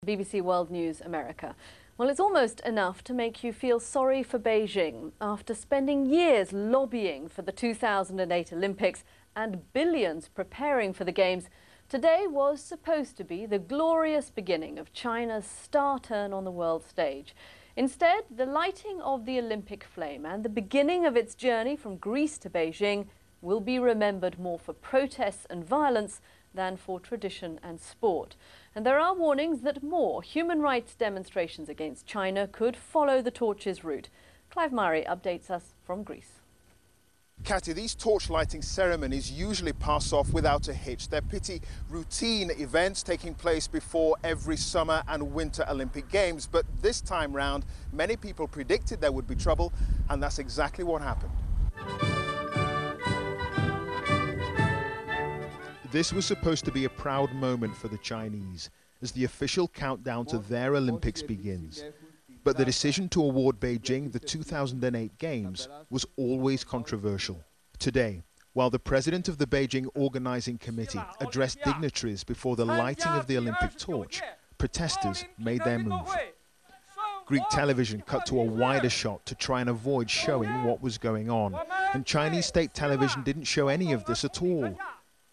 BBC World News America. Well, it's almost enough to make you feel sorry for Beijing. After spending years lobbying for the 2008 Olympics and billions preparing for the Games, today was supposed to be the glorious beginning of China's star turn on the world stage. Instead, the lighting of the Olympic flame and the beginning of its journey from Greece to Beijing will be remembered more for protests and violence than for tradition and sport. And there are warnings that more human rights demonstrations against China could follow the torch's route. Clive Murray updates us from Greece. Katy, these torch lighting ceremonies usually pass off without a hitch. They're pretty routine events taking place before every summer and winter Olympic Games. But this time round, many people predicted there would be trouble, and that's exactly what happened. This was supposed to be a proud moment for the Chinese as the official countdown to their Olympics begins. But the decision to award Beijing the 2008 Games was always controversial. Today, while the president of the Beijing Organizing Committee addressed dignitaries before the lighting of the Olympic torch, protesters made their move. Greek television cut to a wider shot to try and avoid showing what was going on. And Chinese state television didn't show any of this at all.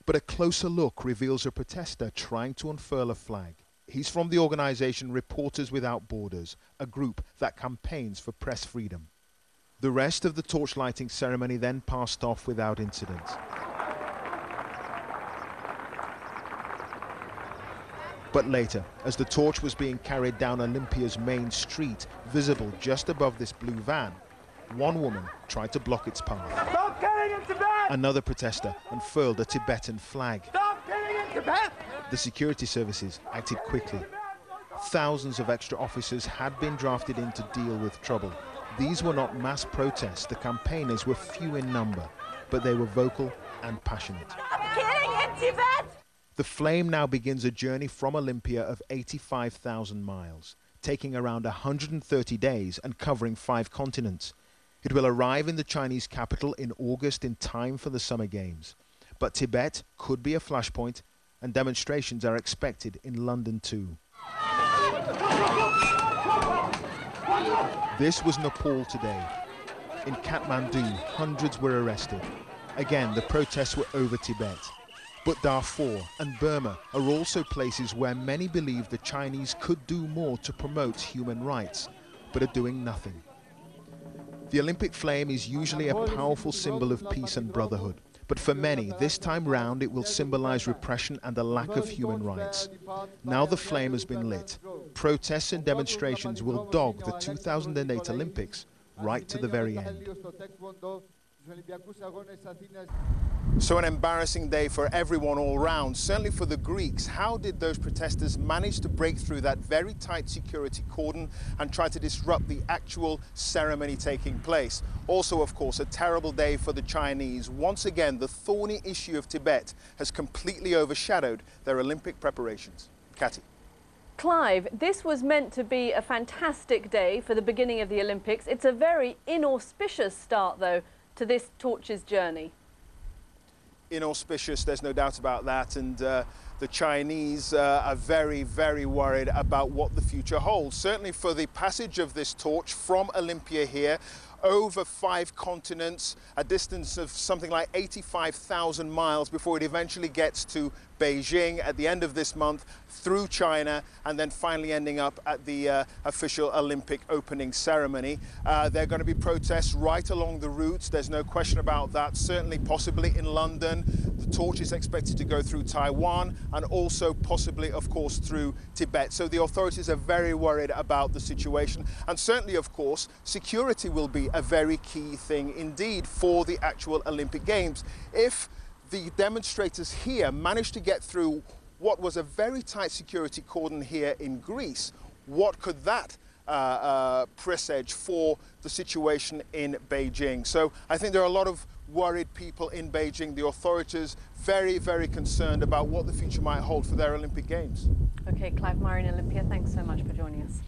But a closer look reveals a protester trying to unfurl a flag. He's from the organization Reporters Without Borders, a group that campaigns for press freedom. The rest of the torch lighting ceremony then passed off without incident. But later, as the torch was being carried down Olympia's main street, visible just above this blue van, one woman tried to block its path. Stop killing in Tibet! Another protester unfurled a Tibetan flag. Stop killing in Tibet! The security services acted quickly. Thousands of extra officers had been drafted in to deal with trouble. These were not mass protests. The campaigners were few in number, but they were vocal and passionate. Stop killing in Tibet! The flame now begins a journey from Olympia of 85,000 miles, taking around 130 days and covering 5 continents. It will arrive in the Chinese capital in August in time for the Summer Games. But Tibet could be a flashpoint, and demonstrations are expected in London too. This was Nepal today. In Kathmandu, hundreds were arrested. Again, the protests were over Tibet. But Darfur and Burma are also places where many believe the Chinese could do more to promote human rights, but are doing nothing. The Olympic flame is usually a powerful symbol of peace and brotherhood, but for many, this time round it will symbolize repression and a lack of human rights. Now the flame has been lit. Protests and demonstrations will dog the 2008 Olympics right to the very end. So an embarrassing day for everyone all round, certainly for the Greeks. How did those protesters manage to break through that very tight security cordon and try to disrupt the actual ceremony taking place? Also, of course, a terrible day for the Chinese. Once again, the thorny issue of Tibet has completely overshadowed their Olympic preparations. Katy. Clive, this was meant to be a fantastic day for the beginning of the Olympics. It's a very inauspicious start, though, to this torch's journey. Inauspicious, there's no doubt about that, and the Chinese are very, very worried about what the future holds. Certainly for the passage of this torch from Olympia here over 5 continents, a distance of something like 85,000 miles before it eventually gets to Beijing at the end of this month, through China, and then finally ending up at the official Olympic opening ceremony. There are going to be protests right along the route. There's no question about that. Certainly, possibly in London. The torch is expected to go through Taiwan and also possibly, of course, through Tibet. So the authorities are very worried about the situation. And certainly, of course, security will be a very key thing indeed for the actual Olympic Games. If the demonstrators here managed to get through what was a very tight security cordon here in Greece, what could that presage for the situation in Beijing? So I think there are a lot of worried people in Beijing. The authorities very, very concerned about what the future might hold for their Olympic Games. Okay, Clive Murray in Olympia, thanks so much for joining us.